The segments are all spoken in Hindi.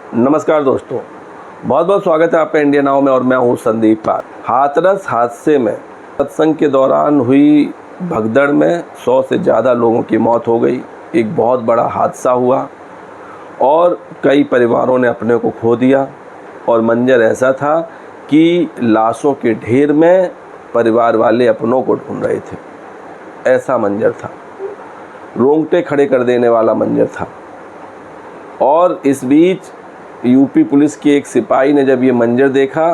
नमस्कार दोस्तों, बहुत बहुत स्वागत है आपका इंडिया नाउ में और मैं हूं संदीप पाल। हाथरस हादसे में सत्संग के दौरान हुई भगदड़ में 100 से ज़्यादा लोगों की मौत हो गई। एक बहुत बड़ा हादसा हुआ और कई परिवारों ने अपने को खो दिया और मंजर ऐसा था कि लाशों के ढेर में परिवार वाले अपनों को ढूंढ रहे थे। ऐसा मंजर था, रोंगटे खड़े कर देने वाला मंजर था। और इस बीच यूपी पुलिस की एक सिपाही ने जब ये मंजर देखा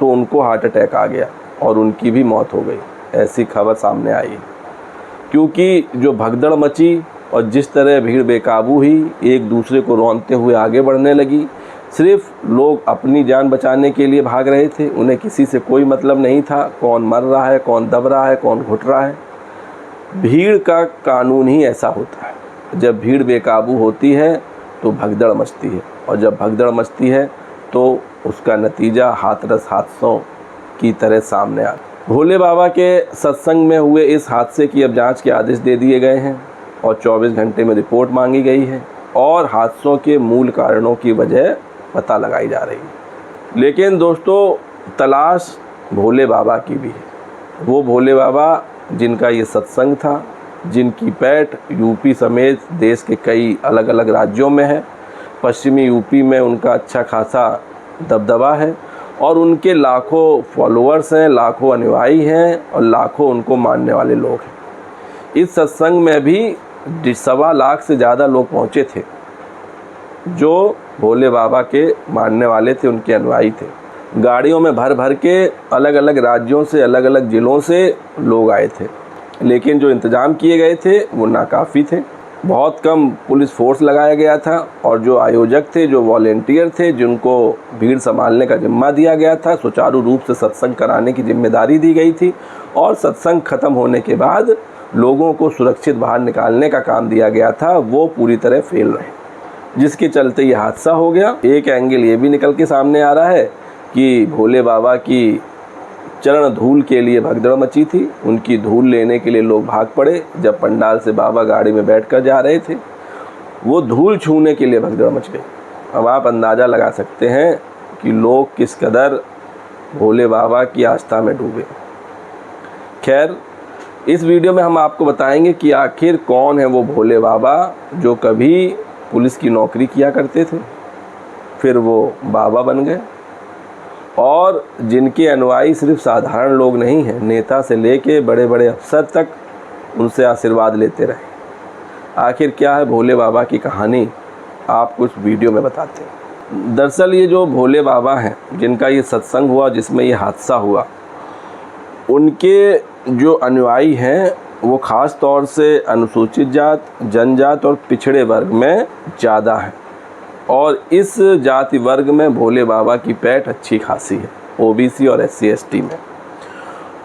तो उनको हार्ट अटैक आ गया और उनकी भी मौत हो गई। ऐसी खबर सामने आई क्योंकि जो भगदड़ मची और जिस तरह भीड़ बेकाबू हुई, एक दूसरे को रौंदते हुए आगे बढ़ने लगी। सिर्फ लोग अपनी जान बचाने के लिए भाग रहे थे, उन्हें किसी से कोई मतलब नहीं था कौन मर रहा है, कौन दब रहा है, कौन घुट रहा है। भीड़ का कानून ही ऐसा होता है, जब भीड़ बेकाबू होती है तो भगदड़ मचती है और जब भगदड़ मचती है तो उसका नतीजा हाथरस हादसों की तरह सामने आता है। भोले बाबा के सत्संग में हुए इस हादसे की अब जांच के आदेश दे दिए गए हैं और 24 घंटे में रिपोर्ट मांगी गई है और हादसों के मूल कारणों की वजह पता लगाई जा रही है। लेकिन दोस्तों, तलाश भोले बाबा की भी है। वो भोले बाबा जिनका ये सत्संग था, जिनकी पैठ यूपी समेत देश के कई अलग अलग राज्यों में है। पश्चिमी यूपी में उनका अच्छा खासा दबदबा है और उनके लाखों फॉलोअर्स हैं, लाखों अनुयायी हैं और लाखों उनको मानने वाले लोग हैं। इस सत्संग में भी 1.25 लाख से ज़्यादा लोग पहुँचे थे जो भोले बाबा के मानने वाले थे, उनके अनुयायी थे। गाड़ियों में भर भर के अलग अलग राज्यों से, अलग अलग ज़िलों से लोग आए थे, लेकिन जो इंतज़ाम किए गए थे वो नाकाफ़ी थे। बहुत कम पुलिस फोर्स लगाया गया था और जो आयोजक थे, जो वॉलेंटियर थे, जिनको भीड़ संभालने का जिम्मा दिया गया था, सुचारू रूप से सत्संग कराने की जिम्मेदारी दी गई थी और सत्संग ख़त्म होने के बाद लोगों को सुरक्षित बाहर निकालने का काम दिया गया था, वो पूरी तरह फेल रहे, जिसके चलते ये हादसा हो गया। एक एंगल ये भी निकल के सामने आ रहा है कि भोले बाबा की चरण धूल के लिए भगदड़ मची थी, उनकी धूल लेने के लिए लोग भाग पड़े। जब पंडाल से बाबा गाड़ी में बैठकर जा रहे थे, वो धूल छूने के लिए भगदड़ मच गई। अब आप अंदाज़ा लगा सकते हैं कि लोग किस कदर भोले बाबा की आस्था में डूबे। खैर, इस वीडियो में हम आपको बताएंगे कि आखिर कौन है वो भोले बाबा जो कभी पुलिस की नौकरी किया करते थे, फिर वो बाबा बन गए और जिनके अनुयायी सिर्फ साधारण लोग नहीं हैं, नेता से लेके बड़े बड़े अफसर तक उनसे आशीर्वाद लेते रहे। आखिर क्या है भोले बाबा की कहानी, आपको इस वीडियो में बताते हैं। दरअसल ये जो भोले बाबा हैं, जिनका ये सत्संग हुआ, जिसमें ये हादसा हुआ, उनके जो अनुयायी हैं वो ख़ास तौर से अनुसूचित जात, जनजात और पिछड़े वर्ग में ज़्यादा हैं और इस जाति वर्ग में भोले बाबा की पैठ अच्छी खासी है, ओबीसी और SC ST में।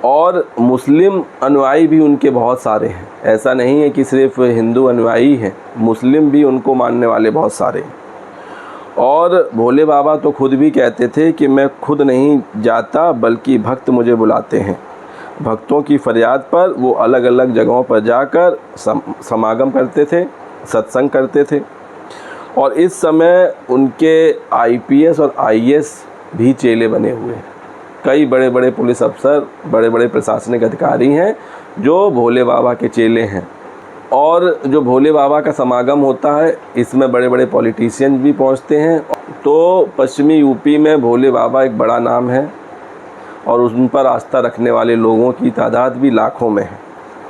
और मुस्लिम अनुयायी भी उनके बहुत सारे हैं, ऐसा नहीं है कि सिर्फ हिंदू अनुयायी हैं, मुस्लिम भी उनको मानने वाले बहुत सारे हैं। और भोले बाबा तो खुद भी कहते थे कि मैं खुद नहीं जाता बल्कि भक्त मुझे बुलाते हैं। भक्तों की फरियाद पर वो अलग अलग जगहों पर जाकर समागम करते थे, सत्संग करते थे। और इस समय उनके IPS और IAS भी चेले बने हुए हैं। कई बड़े बड़े पुलिस अफसर, बड़े बड़े प्रशासनिक अधिकारी हैं जो भोले बाबा के चेले हैं। और जो भोले बाबा का समागम होता है, इसमें बड़े बड़े पॉलिटिशियन भी पहुंचते हैं। तो पश्चिमी यूपी में भोले बाबा एक बड़ा नाम है और उन पर आस्था रखने वाले लोगों की तादाद भी लाखों में है।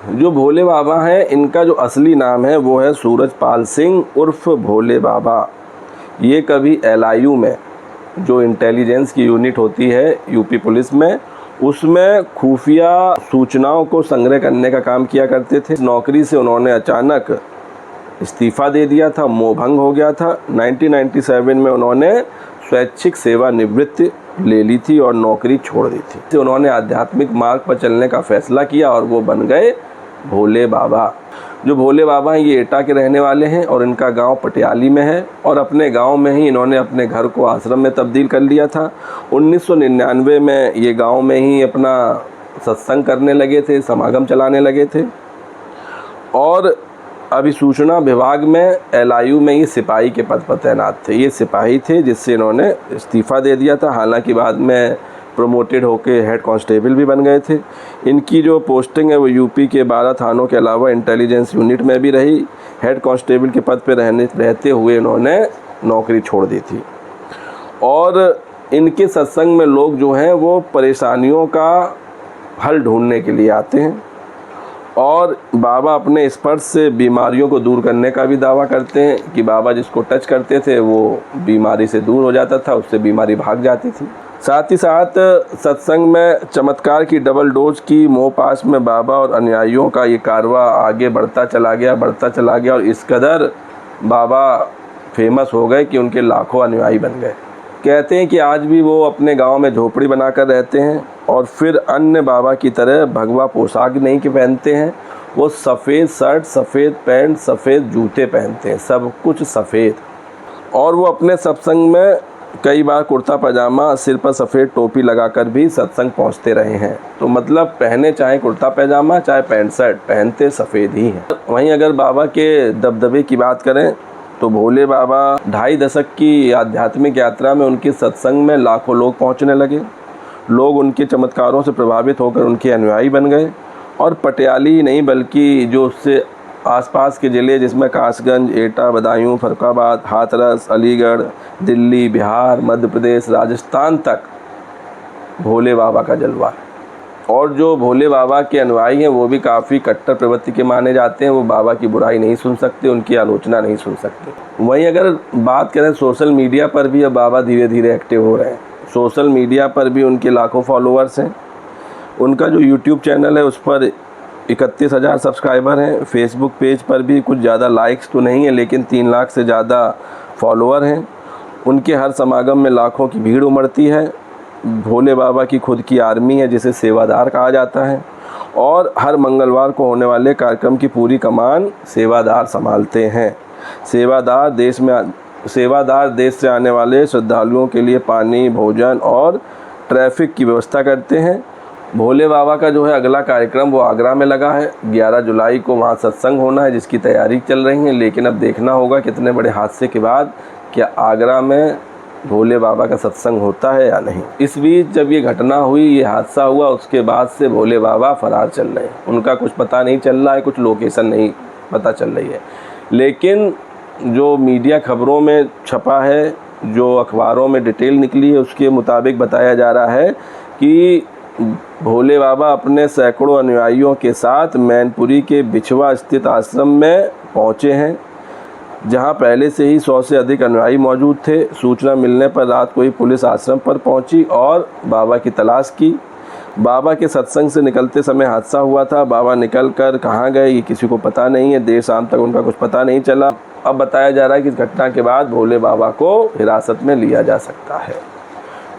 जो भोले बाबा हैं, इनका जो असली नाम है वो है सूरजपाल सिंह उर्फ भोले बाबा। ये कभी LIU में, जो इंटेलिजेंस की यूनिट होती है यूपी पुलिस में, उसमें खुफिया सूचनाओं को संग्रह करने का काम किया करते थे। नौकरी से उन्होंने अचानक इस्तीफ़ा दे दिया था, मोहभंग हो गया था। 1997 में उन्होंने स्वैच्छिक सेवानिवृत्ति ले ली थी और नौकरी छोड़ दी थी। तो उन्होंने आध्यात्मिक मार्ग पर चलने का फैसला किया और वो बन गए भोले बाबा। जो भोले बाबा हैं ये एटा के रहने वाले हैं और इनका गांव पटियाली में है और अपने गांव में ही इन्होंने अपने घर को आश्रम में तब्दील कर लिया था। 1999 में ये गांव में ही अपना सत्संग करने लगे थे, समागम चलाने लगे थे और अभिसूचना विभाग में LIU में ये सिपाही के पद पर तैनात थे। ये सिपाही थे जिससे इन्होंने इस्तीफ़ा दे दिया था। हालांकि बाद में प्रमोटेड होके हेड कांस्टेबल भी बन गए थे। इनकी जो पोस्टिंग है वो यूपी के 12 थानों के अलावा इंटेलिजेंस यूनिट में भी रही। हेड कांस्टेबल के पद पर रहते हुए इन्होंने नौकरी छोड़ दी थी। और इनके सत्संग में लोग जो हैं वो परेशानियों का हल ढूंढने के लिए आते हैं और बाबा अपने स्पर्श से बीमारियों को दूर करने का भी दावा करते हैं कि बाबा जिसको टच करते थे वो बीमारी से दूर हो जाता था, उससे बीमारी भाग जाती थी। साथ ही साथ सत्संग में चमत्कार की डबल डोज की मोह पाश में बाबा और अनुयायियों का ये कारवा आगे बढ़ता चला गया और इस कदर बाबा फेमस हो गए कि उनके लाखों अनुयायी बन गए। कहते हैं कि आज भी वो अपने गांव में झोपड़ी बनाकर रहते हैं और फिर अन्य बाबा की तरह भगवा पोशाक नहीं कि पहनते हैं, वो सफ़ेद शर्ट, सफ़ेद पैंट, सफ़ेद जूते पहनते हैं, सब कुछ सफ़ेद। और वो अपने सत्संग में कई बार कुर्ता पजामा, सिर पर सफ़ेद टोपी लगाकर भी सत्संग पहुंचते रहे हैं। तो मतलब पहने चाहे कुर्ता पजामा चाहे पैंट शर्ट, पहनते सफ़ेद ही हैं। वहीं अगर बाबा के दबदबे की बात करें तो भोले बाबा 2.5 दशक की आध्यात्मिक यात्रा में उनके सत्संग में लाखों लोग पहुंचने लगे। लोग उनके चमत्कारों से प्रभावित होकर उनके अनुयायी बन गए और पटियाली ही नहीं बल्कि जो उससे आसपास के ज़िले जिसमें कासगंज, एटा, बदायूं, फरुखाबाद, हाथरस, अलीगढ़, दिल्ली, बिहार, मध्य प्रदेश, राजस्थान तक भोले बाबा का जलवा है। और जो भोले बाबा के अनुयायी हैं वो भी काफ़ी कट्टर प्रवृत्ति के माने जाते हैं। वो बाबा की बुराई नहीं सुन सकते, उनकी आलोचना नहीं सुन सकते। वहीं अगर बात करें सोशल मीडिया पर भी अब बाबा धीरे धीरे एक्टिव हो रहे हैं। सोशल मीडिया पर भी उनके लाखों फॉलोअर्स हैं। उनका जो यूट्यूब चैनल है उस पर 31,000 सब्सक्राइबर हैं। फेसबुक पेज पर भी कुछ ज़्यादा लाइक्स तो नहीं है लेकिन 3 लाख से ज़्यादा फॉलोअर हैं। उनके हर समागम में लाखों की भीड़ उमड़ती है। भोले बाबा की खुद की आर्मी है जिसे सेवादार कहा जाता है और हर मंगलवार को होने वाले कार्यक्रम की पूरी कमान सेवादार संभालते हैं। सेवादार देश से आने वाले श्रद्धालुओं के लिए पानी, भोजन और ट्रैफिक की व्यवस्था करते हैं। भोले बाबा का जो है अगला कार्यक्रम वो आगरा में लगा है। 11 जुलाई को वहाँ सत्संग होना है जिसकी तैयारी चल रही है। लेकिन अब देखना होगा कितने बड़े हादसे के बाद क्या आगरा में भोले बाबा का सत्संग होता है या नहीं। इस बीच जब ये घटना हुई, ये हादसा हुआ, उसके बाद से भोले बाबा फरार चल रहे हैं। उनका कुछ पता नहीं चल रहा है, कुछ लोकेशन नहीं पता चल रही है। लेकिन जो मीडिया खबरों में छपा है, जो अखबारों में डिटेल निकली है, उसके मुताबिक बताया जा रहा है कि भोले बाबा अपने सैकड़ों अनुयायियों के साथ मैनपुरी के बिछवा स्थित आश्रम में पहुँचे हैं, जहां पहले से ही 100 से अधिक अनुयायी मौजूद थे। सूचना मिलने पर रात को ही पुलिस आश्रम पर पहुंची और बाबा की तलाश की। बाबा के सत्संग से निकलते समय हादसा हुआ था। बाबा निकलकर कहां गए ये किसी को पता नहीं है। देर शाम तक उनका कुछ पता नहीं चला। अब बताया जा रहा है कि इस घटना के बाद भोले बाबा को हिरासत में लिया जा सकता है।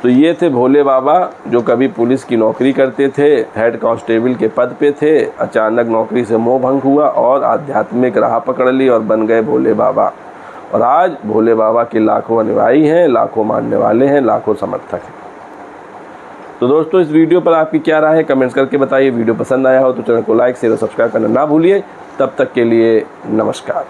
तो ये थे भोले बाबा जो कभी पुलिस की नौकरी करते थे, हेड कांस्टेबल के पद पे थे। अचानक नौकरी से मोह भंग हुआ और आध्यात्मिक राह पकड़ ली और बन गए भोले बाबा। और आज भोले बाबा के लाखों अनुयायी हैं, लाखों मानने वाले हैं, लाखों समर्थक हैं। तो दोस्तों इस वीडियो पर आपकी क्या राय है कमेंट्स करके बताइए। वीडियो पसंद आया हो तो चैनल को लाइक, शेयर और सब्सक्राइब करना ना भूलिए। तब तक के लिए नमस्कार।